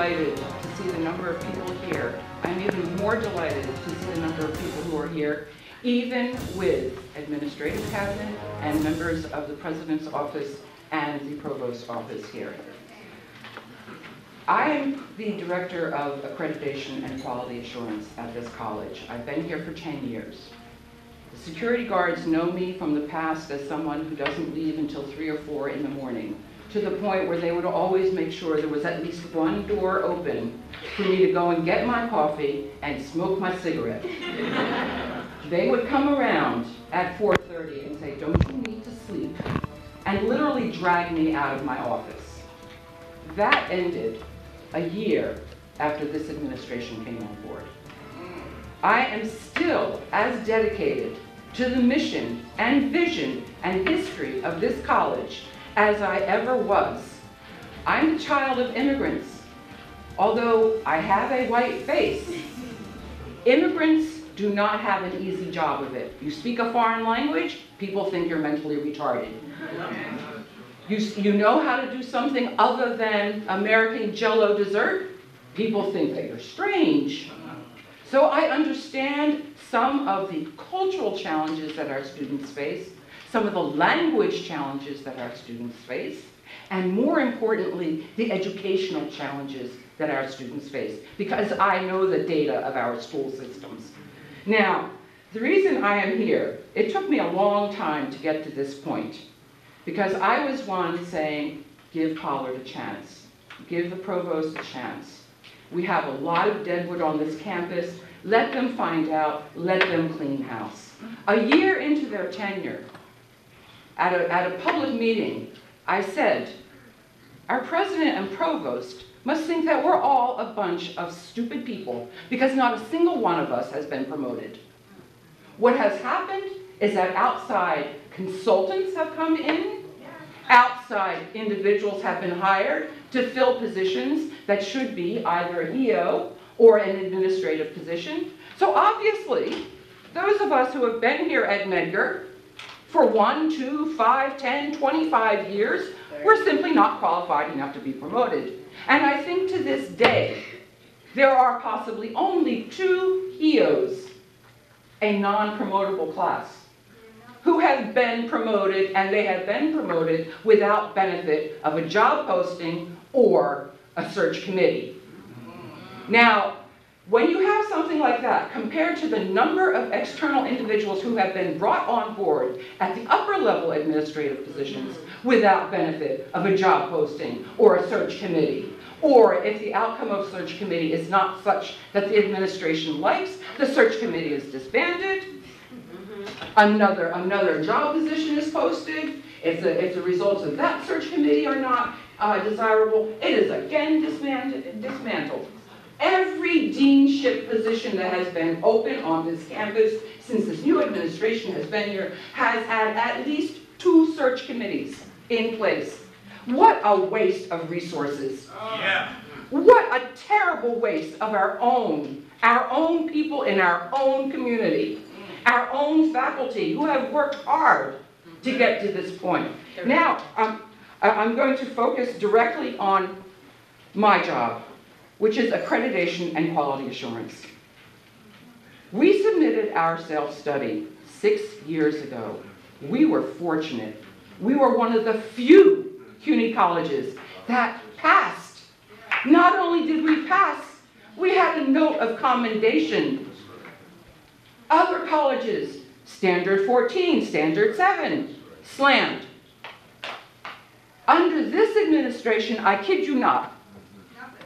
delighted to see the number of people here. I'm even more delighted to see the number of people who are here, even with administrative cabinet and members of the President's office and the Provost's office here. I am the Director of Accreditation and Quality Assurance at this college. I've been here for 10 years. The security guards know me from the past as someone who doesn't leave until 3 or 4 in the morning, to the point where they would always make sure there was at least one door open for me to go and get my coffee and smoke my cigarette. They would come around at 4:30 and say, "Don't you need to sleep?" and literally drag me out of my office. That ended a year after this administration came on board. I am still as dedicated to the mission and vision and history of this college as I ever was. I'm the child of immigrants. Although I have a white face, immigrants do not have an easy job of it. You speak a foreign language, people think you're mentally retarded. You know how to do something other than American Jell-O dessert, people think that you're strange. So I understand some of the cultural challenges that our students face, some of the language challenges that our students face, and more importantly, the educational challenges that our students face, because I know the data of our school systems. Now, the reason I am here, it took me a long time to get to this point, because I was one saying, give Pollard a chance, give the provost a chance. We have a lot of deadwood on this campus. Let them find out, let them clean house. A year into their tenure, at a public meeting, I said, our president and provost must think that we're all a bunch of stupid people because not a single one of us has been promoted. What has happened is that outside consultants have come in, outside individuals have been hired to fill positions that should be either an EO or an administrative position. So obviously, those of us who have been here at Medgar for 1, 2, 5, 10, 25 years, we're simply not qualified enough to be promoted. And I think to this day, there are possibly only 2 EOs, a non-promotable class, who have been promoted, and they have been promoted without benefit of a job posting or a search committee. Now, when you have something like that, compared to the number of external individuals who have been brought on board at the upper level administrative positions without benefit of a job posting or a search committee, or if the outcome of search committee is not such that the administration likes, the search committee is disbanded, another job position is posted. If the results of that search committee are not desirable, it is again dismantled. Every deanship position that has been open on this campus since this new administration has been here has had at least 2 search committees in place. What a waste of resources. Yeah. What a terrible waste of our own people in our own community, our own faculty who have worked hard to get to this point. Now, I'm going to focus directly on my job, which is accreditation and quality assurance. We submitted our self-study 6 years ago. We were fortunate. We were one of the few CUNY colleges that passed. Not only did we pass, we had a note of commendation. Other colleges, Standard 14, Standard 7, slammed. Under this administration, I kid you not,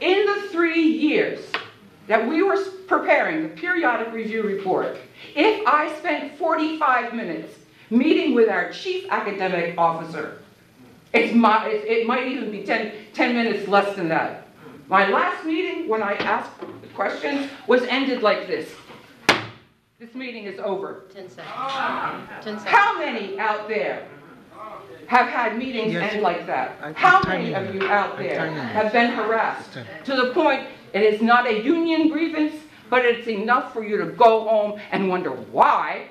in the 3 years that we were preparing the periodic review report, if I spent 45 minutes meeting with our chief academic officer, it might even be 10 minutes less than that. My last meeting, when I asked the questions, was ended like this. This meeting is over. 10 seconds. 10 seconds. How many out there have had meetings end like that? How many of you out there have been harassed to the point it is not a union grievance, but it's enough for you to go home and wonder why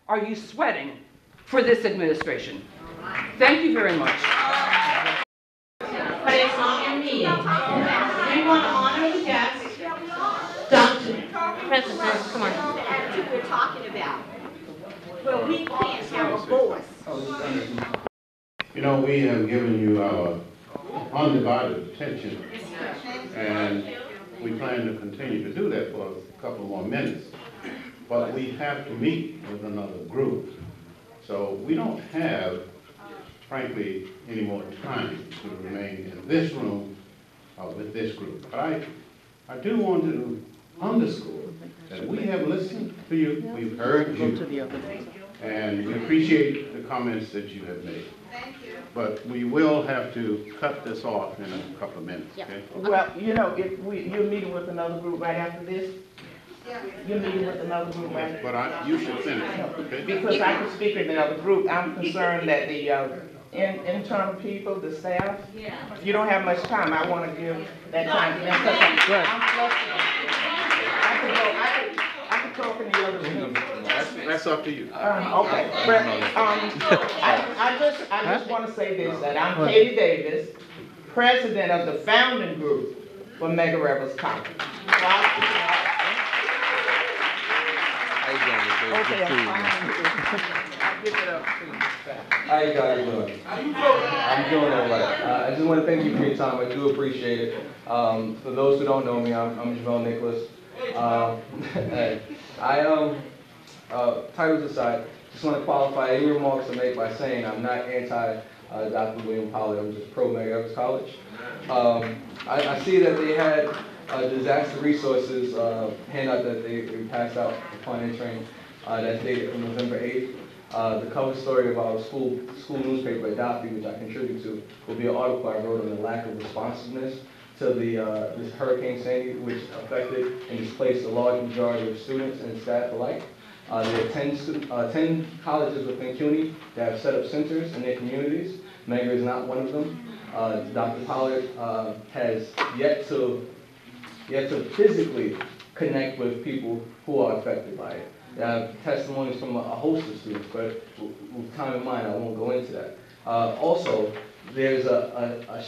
are you sweating for this administration? Thank you very much. But it's not your meeting. President, come on. That's the attitude we're talking about. Where we can't have a voice. You know, we have given you our undivided attention, and we plan to continue to do that for a couple more minutes. But we have to meet with another group. So we don't have, frankly, any more time to remain in this room with this group. But I do want to underscore that we have listened to you, we've heard you, and we appreciate the comments that you have made. Thank you. But we will have to cut this off in a couple of minutes, okay? Well, you know, if you're meeting with another group right after this, you're meeting with another group right after But you should finish, okay? because I can speak in another group. I'm concerned that the internal people, the staff, if you don't have much time, I want to give that time to them. 'Cause I'm flexible. I can talk in the other room. That's up to you. Okay, but, I just want to say this, that I'm Katie Davis, president of the founding group for Medgar Evers College. Okay, I'll give it up to you. How you guys doing? I'm doing all right. I just want to thank you for your time. I do appreciate it. For those who don't know me, I'm Javelle Nicholas. Titles aside, just want to qualify any remarks I make by saying I'm not anti Dr. William Pollard. I'm just pro Medgar Evers College. I see that they had disaster resources handout that they passed out upon entering. That's dated from November 8th. The cover story of our school newspaper, Adoptee, which I contribute to, will be an article I wrote on the lack of responsiveness to this Hurricane Sandy, which affected and displaced a large majority of students and staff alike. There are 10 colleges within CUNY that have set up centers in their communities. Medgar is not one of them. Dr. Pollard has yet to physically connect with people who are affected by it. I have testimonies from a host of students, but with time in mind, I won't go into that. Also, there's a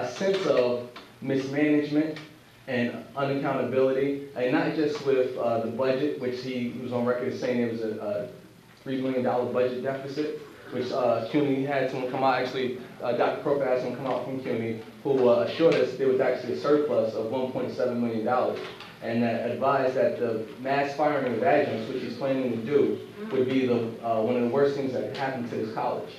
sense of mismanagement and unaccountability, and not just with the budget, which he was on record as saying there was a $3 million budget deficit, which CUNY had someone come out, actually, Dr. Croker had someone come out from CUNY who assured us there was actually a surplus of $1.7 million, and that advised that the mass firing of adjuncts, which he's planning to do, would be one of the worst things that could happen to this college.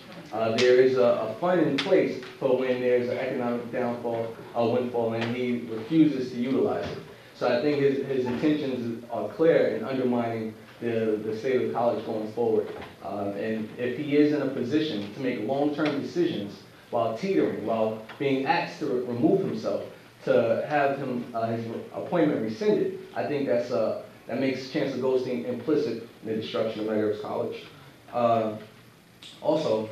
There is a fund in place for when there's an economic downfall, windfall, and he refuses to utilize it. So I think his intentions are clear in undermining the state of the college going forward. And if he is in a position to make long-term decisions while teetering, while being asked to remove himself, to have his appointment rescinded, I think that makes Chancellor Goldstein implicit in the destruction of Medgar Evers College. Also,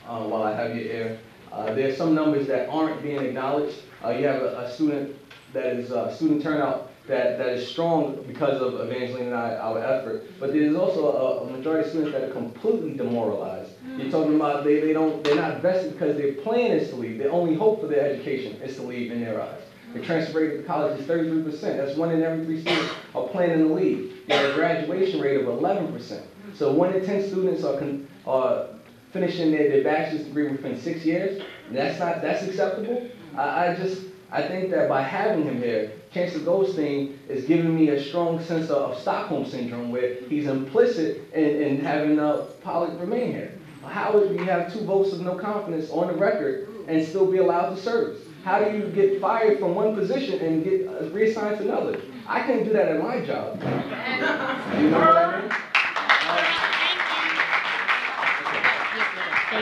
while I have you here, there are some numbers that aren't being acknowledged. You have a student that is student turnout that is strong because of Evangeline and our effort, but there's also a majority of students that are completely demoralized. You're talking about they're not vested because their plan is to leave. Their only hope for their education is to leave in their eyes. The transfer rate at college is 33%. That's 1 in every 3 students are planning to leave. You have a graduation rate of 11%. So 1 in 10 students are finishing their bachelor's degree within 6 years. That's acceptable. I think that by having him here, Chancellor Goldstein is giving me a strong sense of Stockholm syndrome, where he's implicit in having Pollard remain here. How would you have 2 votes of no confidence on the record and still be allowed to serve? How do you get fired from one position and get reassigned to another? I couldn't do that at my job. You know what I mean?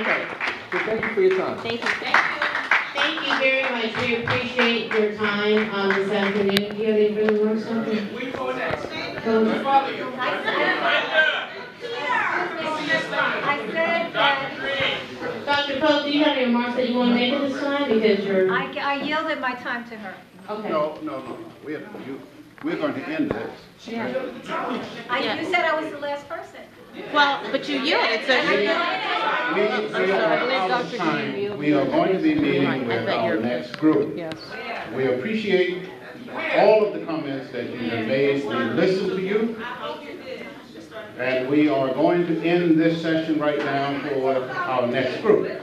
Okay. So thank you for your time. Thank you. Thank you very much. We appreciate your time this afternoon. Do you have any further work, something? Dr. Pope, do you have any remarks that you want to make at this time? Because you're... I yielded my time to her. Okay. No. We're going to end this. You said I was the last person. Well, but you yielded, so We are out of time. We are going to be meeting with our next group. Yes. We appreciate all of the comments that you have made. We listened to you. And we are going to end this session right now for our next group.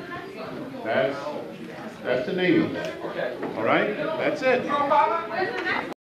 That's the name of it. All right? That's it.